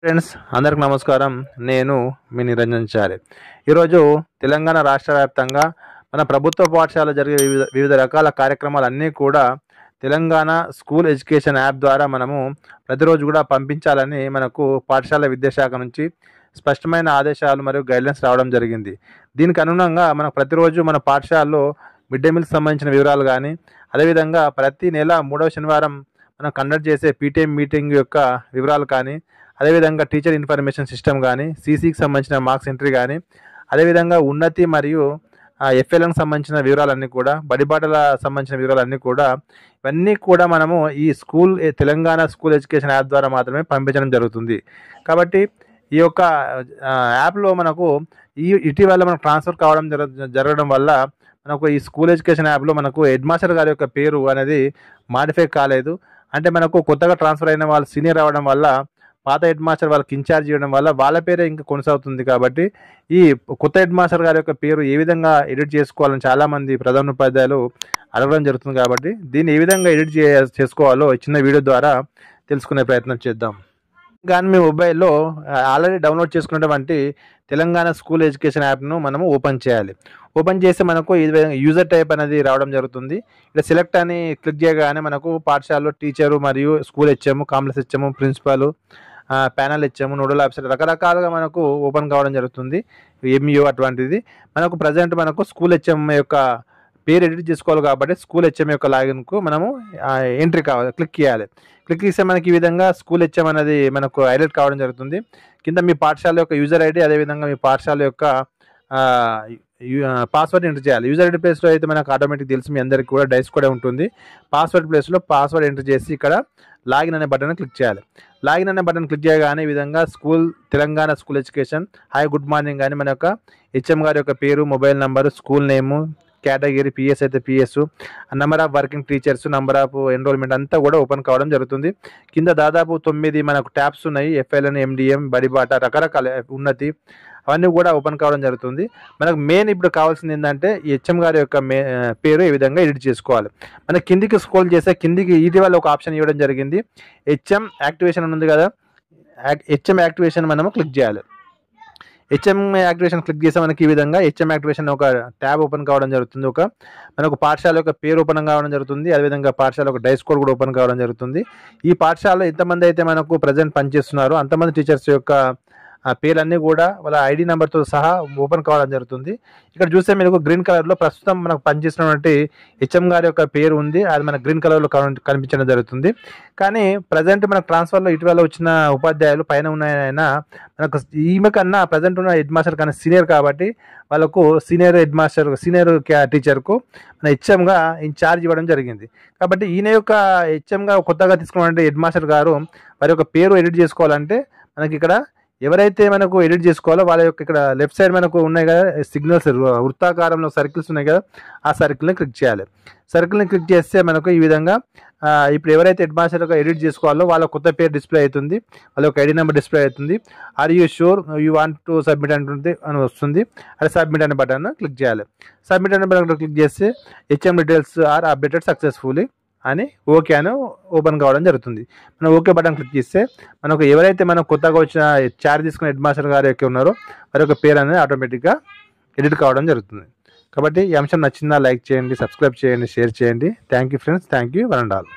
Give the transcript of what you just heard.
Friends అందరికి నమస్కారం. నేను మీ నిరంజన్ చారి. ఈరోజు తెలంగాణ రాష్ట్ర వ్యాప్తంగా మన ప్రభుత్వ పాఠశాల జరిగే వివిధ రకాల కార్యక్రమాలన్నీ కూడా తెలంగాణ స్కూల్ ఎడ్యుకేషన్ యాప్ ద్వారా మనము ప్రతిరోజు కూడా పంపించాలని మనకు పాఠశాల విద్యాశాఖ నుంచి స్పష్టమైన ఆదేశాలు మరియు గైడ్లైన్స్ రావడం జరిగింది. దీనికి అనుగుణంగా మనకు ప్రతిరోజు మన పాఠశాలలో మిడ్ డే మీల్కి సంబంధించిన వివరాలు కానీ, అదేవిధంగా ప్రతి నెల 3వ శనివారం మనం కండక్ట్ చేసే పీటీఎం మీటింగ్ యొక్క వివరాలు కానీ, అదేవిధంగా టీచర్ ఇన్ఫర్మేషన్ సిస్టమ్ కానీ, సీసీకి సంబంధించిన మార్క్స్ ఎంట్రీ కానీ, అదేవిధంగా ఉన్నతి మరియు ఎఫ్ఎల్ఎన్కి సంబంధించిన వివరాలన్నీ కూడా, బడిబాటల సంబంధించిన వివరాలన్నీ కూడా, ఇవన్నీ కూడా మనము ఈ తెలంగాణ స్కూల్ ఎడ్యుకేషన్ యాప్ ద్వారా మాత్రమే పంపించడం జరుగుతుంది. కాబట్టి ఈ యొక్క యాప్లో మనకు ఇటీవల మనకు ట్రాన్స్ఫర్ కావడం జరగడం వల్ల మనకు ఈ స్కూల్ ఎడ్యుకేషన్ యాప్లో మనకు హెడ్ మాస్టర్ గారి యొక్క పేరు అనేది మాడిఫై కాలేదు. అంటే మనకు కొత్తగా ట్రాన్స్ఫర్ అయిన వాళ్ళు సీనియర్ అవ్వడం వల్ల పాత హెడ్ మాస్టర్ వాళ్ళకి ఇన్ఛార్జ్ చేయడం వల్ల వాళ్ళ పేరే ఇంకా కొనసాగుతుంది. కాబట్టి ఈ కొత్త హెడ్ మాస్టర్ గారి యొక్క పేరు ఏ విధంగా ఎడిట్ చేసుకోవాలని చాలామంది ప్రధానోపాధ్యాయులు అడగడం జరుగుతుంది. కాబట్టి దీన్ని ఏ విధంగా ఎడిట్ చేసుకోవాలో చిన్న వీడియో ద్వారా తెలుసుకునే ప్రయత్నం చేద్దాం. కానీ మీ మొబైల్లో ఆల్రెడీ డౌన్లోడ్ చేసుకున్నటువంటి తెలంగాణ స్కూల్ ఎడ్యుకేషన్ యాప్ను మనము ఓపెన్ చేయాలి. ఓపెన్ చేస్తే మనకు ఇది యూజర్ టైప్ అనేది రావడం జరుగుతుంది. ఇక్కడ సెలెక్ట్ అని క్లిక్ చేయగానే మనకు పాఠశాలలో టీచరు మరియు school HM, complex HM, principal, panel HM, nodal officer రకరకాలుగా మనకు ఓపెన్ కావడం జరుగుతుంది. ఎంఈఓ అటువంటిది మనకు ప్రజెంట్ మనకు స్కూల్ హెచ్ఎం యొక్క పేరు ఎడిట్ చేసుకోవాలి. కాబట్టి స్కూల్ హెచ్ఎం యొక్క లాగిన్కు మనము ఎంట్రీ కావాలి, క్లిక్ చేయాలి. క్లిక్ చేస్తే మనకి ఈ విధంగా స్కూల్ హెచ్ఎం అనేది మనకు హైలైట్ కావడం జరుగుతుంది. కింద మీ పాఠశాల యొక్క యూజర్ ఐడి, అదేవిధంగా మీ పాఠశాల యొక్క పాస్వర్డ్ ఎంటర్ చేయాలి. యూజర్ ఐడి ప్లేస్లో అయితే మనకు ఆటోమేటిక్ తెలిసి మీ అందరికీ కూడా డైస్ కూడా ఉంటుంది. పాస్వర్డ్ ప్లేస్లో పాస్వర్డ్ ఎంటర్ చేసి ఇక్కడ లాగిన్ అనే బటన్ క్లిక్ చేయాలి. లాగిన్ అనే బటన్ క్లిక్ చేయగానే ఈ విధంగా Telangana school education hi good morning అని మన యొక్క హెచ్ఎం గారి యొక్క పేరు, mobile number, school name, category, PS అయితే PS, number of working teachers, number of enrolment అంతా కూడా ఓపెన్ కావడం జరుగుతుంది. కింద దాదాపు 9 మనకు ట్యాబ్స్ ఉన్నాయి. ఎఫ్ఎల్ఎన్, ఎండిఎం, బడిబాట, రకరకాల ఉన్నతి అవన్నీ కూడా ఓపెన్ కావడం జరుగుతుంది. మనకు మెయిన్ ఇప్పుడు కావాల్సింది ఏంటంటే ఈ హెచ్ఎం గారి యొక్క పేరు ఏ విధంగా ఎడిట్ చేసుకోవాలి. మన కిందికి స్క్రోల్ చేస్తే కిందికి ఇటీవల ఒక ఆప్షన్ ఇవ్వడం జరిగింది. హెచ్ఎం యాక్టివేషన్ ఉంది కదా, హెచ్ఎం యాక్టివేషన్ మనము క్లిక్ చేయాలి. హెచ్ఎం యాక్టివేషన్ క్లిక్ చేస్తే మనకి ఈ విధంగా హెచ్ఎం యాక్టివేషన్ ఒక ట్యాబ్ ఓపెన్ కావడం జరుగుతుంది. మనకు పాఠశాల యొక్క పేరు ఓపెన్ కావడం జరుగుతుంది. అదేవిధంగా పాఠశాల ఒక డైస్ కోడ్ కూడా ఓపెన్ కావడం జరుగుతుంది. ఈ పాఠశాలలో ఎంతమంది అయితే మనకు ప్రజెంట్ పనిచేస్తున్నారో అంతమంది టీచర్స్ యొక్క పేర్లన్నీ కూడా వాళ్ళ ఐడి నెంబర్తో సహా ఓపెన్ కావడం జరుగుతుంది. ఇక్కడ చూస్తే మీకు గ్రీన్ కలర్లో ప్రస్తుతం మనకు పనిచేసినటువంటి హెచ్ఎం గారి యొక్క పేరు ఉంది. అది మనకు గ్రీన్ కలర్లో కనిపించడం జరుగుతుంది. కానీ ప్రజెంట్ మనకు ట్రాన్స్ఫర్లో ఇటీవల వచ్చిన ఉపాధ్యాయులు పైన ఉన్నాయైనా మనకు ఈమె కన్నా ప్రజెంట్ ఉన్న హెడ్ మాస్టర్ కన్నా సీనియర్ కాబట్టి వాళ్ళకు సీనియర్ హెడ్ మాస్టర్, సీనియర్ టీచర్కు మన హెచ్ఎంగా ఇన్ఛార్జ్ ఇవ్వడం జరిగింది. కాబట్టి ఈయన యొక్క హెచ్ఎంగా కొత్తగా తీసుకున్నటువంటి హెడ్ మాస్టర్ గారు వారి యొక్క పేరు ఎడిట్ చేసుకోవాలంటే మనకి ఇక్కడ ఎవరైతే మనకు ఎడిట్ చేసుకోవాలో వాళ్ళ యొక్క ఇక్కడ లెఫ్ట్ సైడ్ మనకు ఉన్నాయి కదా సిగ్నల్స్, వృత్తాకారంలో సర్కిల్స్ ఉన్నాయి కదా, ఆ సర్కిల్ని క్లిక్ చేయాలి. సర్కిల్ని క్లిక్ చేస్తే మనకు ఈ విధంగా ఇప్పుడు ఎవరైతే హెడ్ మాస్టర్ ఎడిట్ చేసుకోవాలో వాళ్ళ కొత్త పేరు డిస్ప్లే అవుతుంది, వాళ్ళ యొక్క ఐడి నెంబర్ డిస్ప్లే అవుతుంది. Are you sure you want to submit అని వస్తుంది. అది సబ్మిట్ అనే బటన్ క్లిక్ చేయాలి. సబ్మిట్ అనే బటన్ క్లిక్ చేస్తే HM details are updated successfully అని ఓకే అని ఓపెన్ కావడం జరుగుతుంది. మనం ఓకే బటన్ క్లిక్ చేస్తే మనకు ఎవరైతే మనం కొత్తగా వచ్చిన చార్జ్ తీసుకున్న హెడ్ మాస్టర్ గారు యొక్క ఉన్నారో వారి యొక్క పేరు అనేది ఆటోమేటిక్గా ఎడిట్ కావడం జరుగుతుంది. కాబట్టి ఈ అంశం నచ్చిందా లైక్ చేయండి, సబ్స్క్రైబ్ చేయండి, షేర్ చేయండి. Thank you friends, thank you one and all.